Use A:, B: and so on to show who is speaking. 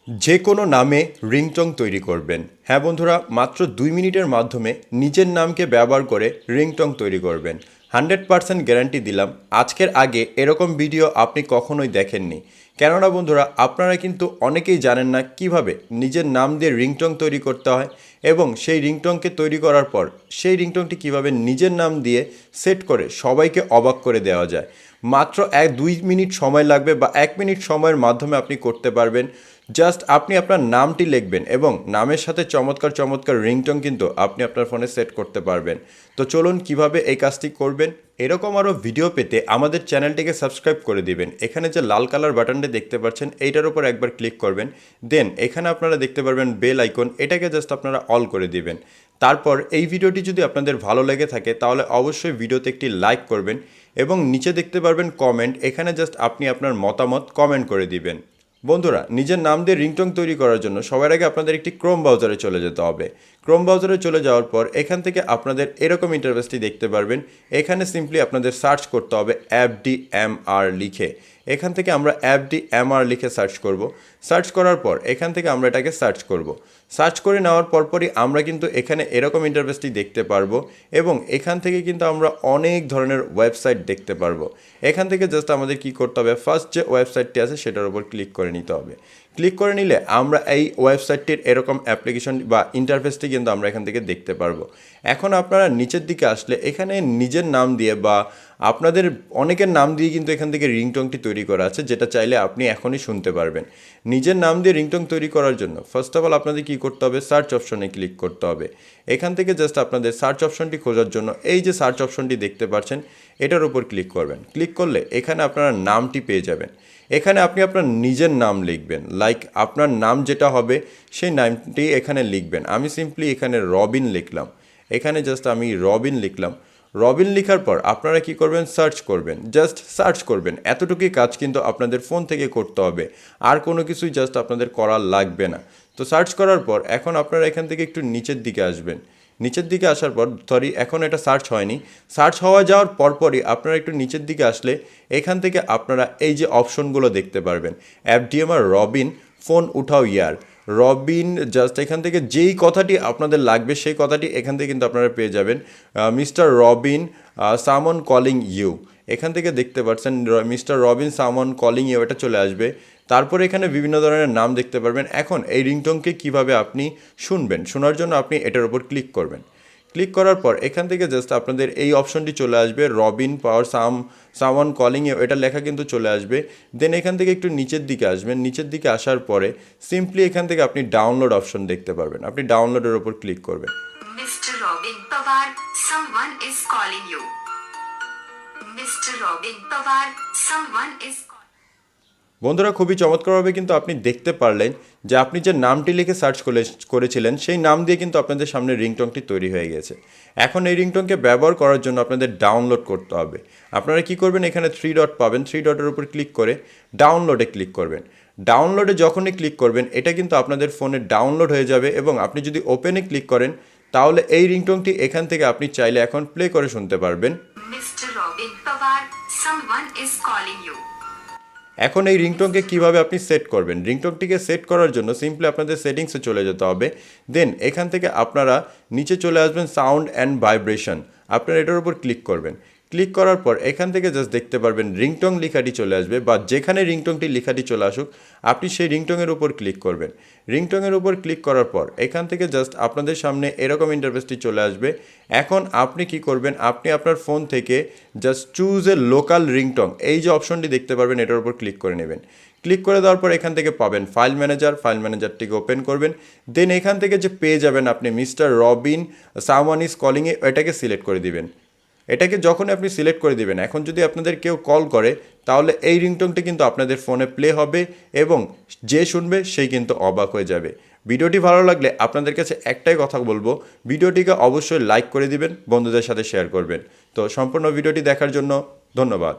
A: যে কোনো নামে রিংটোন তৈরি করবেন। হ্যাঁ বন্ধুরা, মাত্র 2 মিনিটের মাধ্যমে নিজের নামকে ব্যবহার করে রিংটোন তৈরি করবেন। 100% গ্যারান্টি দিলাম। আজকের আগে এরকম ভিডিও আপনি কখনোই দেখেননি। কেননা বন্ধুরা, আপনারা কিন্তু অনেকেই জানেন না কিভাবে নিজের নাম দিয়ে রিংটোন তৈরি করতে হয় এবং সেই রিংটোনকে তৈরি করার পর সেই রিংটোনটি কিভাবে নিজের নাম দিয়ে সেট করে সবাইকে অবাক করে দেওয়া যায়। মাত্র 2 মিনিট সময় লাগবে বা 1 মিনিট সময়ের মাধ্যমে আপনি করতে পারবেন। জাস্ট আপনি আপনার নামটি লিখবেন এবং নামের সাথে চমৎকার চমৎকার রিংটোন কিন্তু আপনি আপনার ফোনে সেট করতে পারবেন। তো চলুন কিভাবে এই কাজটি করবেন। এরকম আরও ভিডিও পেতে আমাদের চ্যানেলটিকে সাবস্ক্রাইব করে দিবেন। এখানে যে লাল কালার বাটনটি দেখতে পাচ্ছেন এইটার উপর একবার ক্লিক করবেন। দেন এখানে আপনারা দেখতে পারবেন বেল আইকন, এটাকে জাস্ট আপনারা অল করে দিবেন। তারপর এই ভিডিওটি যদি আপনাদের ভালো লেগে থাকে তাহলে অবশ্যই ভিডিওতে একটি লাইক করবেন এবং নিচে দেখতে পারবেন কমেন্ট, এখানে জাস্ট আপনি আপনার মতামত কমেন্ট করে দিবেন। বন্ধুরা, নিজের নাম দিয়ে রিংটোন তৈরি করার জন্য সবার আগে আপনাদের একটি ক্রোম ব্রাউজারে চলে যেতে হবে। ক্রোম ব্রাউজারে চলে যাওয়ার পর এখান থেকে আপনাদের এরকম ইন্টারফেসটি দেখতে পারবেন। এখানে সিম্পলি আপনাদের সার্চ করতে হবে FDMR লিখে। এখান থেকে আমরা FDMR লিখে সার্চ করব। সার্চ করার পর এখান থেকে আমরা এটাকে সার্চ করব। সার্চ করে নেওয়ার পরপরই আমরা কিন্তু এখানে এরকম ইন্টারফেসটি দেখতে পারবো এবং এখান থেকে কিন্তু আমরা অনেক ধরনের ওয়েবসাইট দেখতে পারবো। এখান থেকে জাস্ট আমাদের কি করতে হবে, ফার্স্ট যে ওয়েবসাইটটি আছে সেটার উপর ক্লিক করে নিতে হবে। ক্লিক করে নিলে আমরা এই ওয়েবসাইটটির এরকম অ্যাপ্লিকেশন বা ইন্টারফেসটি কিন্তু আমরা এখান থেকে দেখতে পারবো। এখন আপনারা নিচের দিকে আসলে এখানে নিজের নাম দিয়ে বা আপনাদের অনেকের নাম দিয়ে কিন্তু এখান থেকে রিংটোনটি তৈরি করা আছে, যেটা চাইলে আপনি এখনই শুনতে পারবেন। নিজের নাম দিয়ে রিংটোন তৈরি করার জন্য ফার্স্ট অফ অল আপনাদের কী করতে হবে, সার্চ অপশনে ক্লিক করতে হবে। এখান থেকে জাস্ট আপনাদের সার্চ অপশনটি খোঁজার জন্য এই যে সার্চ অপশনটি দেখতে পাচ্ছেন এটার উপর ক্লিক করবেন। ক্লিক করলে এখানে আপনারা নামটি পেয়ে যাবেন। এখানে আপনি আপনার নিজের নাম লিখবেন, লাইক আপনার নাম যেটা হবে সেই নামটি এখানে লিখবেন। আমি সিম্পলি এখানে রবিন লিখলাম। এখানে জাস্ট আমি রবিন লিখলাম। রবিন লেখার পর আপনারা কি করবেন, সার্চ করবেন, জাস্ট সার্চ করবেন। এতটুকুই কাজ কিন্তু আপনাদের ফোন থেকে করতে হবে, আর কোনো কিছুই জাস্ট আপনাদের করা লাগবে না। তো সার্চ করার পর এখন আপনারা এখান থেকে একটু নিচের দিকে আসবেন। নিচের দিকে আসার পর এখন এটা সার্চ হয়নি, সার্চ হওয়া যাওয়ার পরপরই আপনারা একটু নিচের দিকে আসলে এখান থেকে আপনারা এই যে অপশনগুলো দেখতে পারবেন, FDMR রবিন ফোন উঠাও ইয়ার রবিন। জাস্ট এখান থেকে যেই কথাটি আপনাদের লাগবে সেই কথাটি এখান থেকে কিন্তু আপনারা পেয়ে যাবেন। মিস্টার রবিন সামন কলিং ইউ, এখান থেকে দেখতে পাচ্ছেন মিস্টার রবিন সামন কলিং ইউ, এটা চলে আসবে। তারপরে এখানে বিভিন্ন ধরনের নাম দেখতে পারবেন। এখন এই রিংটোনকে কিভাবে আপনি শুনবেন, শোনার জন্য আপনি এটার উপর ক্লিক করবেন। ক্লিক করার পর এখান থেকে জাস্ট আপনাদের এই অপশনটি চলে আসবে, রবিন পাওয়ার সামওয়ান কলিং ইউ, এটা লেখা কিন্তু চলে আসবে। দেন এখান থেকে একটু নিচের দিকে আসবেন। নিচের দিকে আসার পরে সিম্পলি এখান থেকে আপনি ডাউনলোড অপশন দেখতে পারবেন। আপনি ডাউনলোডের উপর ক্লিক করবেন।
B: Mr. Robin Pawar, someone is calling you. Mr. Robin Pawar, someone is calling.
A: বন্ধুরা, খুবই চমৎকারভাবে কিন্তু আপনি দেখতে পারলেন যে আপনি যে নামটি লিখে সার্চ করেছিলেন সেই নাম দিয়ে কিন্তু আপনাদের সামনে রিংটোনটি তৈরি হয়ে গেছে। এখন এই রিংটোনকে ব্যবহার করার জন্য আপনাদের ডাউনলোড করতে হবে। আপনারা কি করবেন, এখানে 3 ডট পাবেন, 3 ডটের উপর ক্লিক করে ডাউনলোডে ক্লিক করবেন। ডাউনলোডে যখনই ক্লিক করবেন এটা কিন্তু আপনাদের ফোনে ডাউনলোড হয়ে যাবে এবং আপনি যদি ওপেনে ক্লিক করেন তাহলে এই রিংটোনটি এখান থেকে আপনি চাইলে এখন প্লে করে শুনতে পারবেন।
B: Mr. Robin Pawar, someone is calling you.
A: এখন এই রিংটোনকে কিভাবে আপনি সেট করবেন, রিংটোনটিকে সেট করার জন্য সিম্পলি আপনাদের সেটিংসে চলে যেতে হবে। দেন এখান থেকে আপনারা নিচে চলে আসবেন সাউন্ড অ্যান্ড ভাইব্রেশন, আপনারা এটার উপর ক্লিক করবেন। ক্লিক করার পর এখান থেকে জাস্ট দেখতে পারবেন রিংটোন লেখাটি চলে আসবে, বা যেখানে রিংটোনটি লেখাটি চলে আসুক আপনি সেই রিংটোনের উপর ক্লিক করবেন। রিংটোনের উপর ক্লিক করার পর এখান থেকে জাস্ট আপনাদের সামনে এরকম ইন্টারফেসটি চলে আসবে। এখন আপনি কি করবেন, আপনি আপনার ফোন থেকে just choose a local ringtone, এই যে অপশনটি দেখতে পারবেন এটার উপর ক্লিক করে নেবেন। ক্লিক করে দেওয়ার পর এখান থেকে পাবেন ফাইল ম্যানেজারটিকে ওপেন করবেন। দেন এখান থেকে যে পেয়ে যাবেন আপনি মিস্টার রবিন সামওয়ান ইজ কলিংয়ে, এটাকে সিলেক্ট করে দিবেন। এটাকে যখন আপনি সিলেক্ট করে দিবেন, এখন যদি আপনাদের কেউ কল করে তাহলে এই রিংটোনটি কিন্তু আপনাদের ফোনে প্লে হবে এবং যে শুনবে সেই কিন্তু অবাক হয়ে যাবে। ভিডিওটি ভালো লাগলে আপনাদের কাছে একটাই কথা বলবো, ভিডিওটিকে অবশ্যই লাইক করে দিবেন, বন্ধুদের সাথে শেয়ার করবেন। তো সম্পূর্ণ ভিডিওটি দেখার জন্য ধন্যবাদ।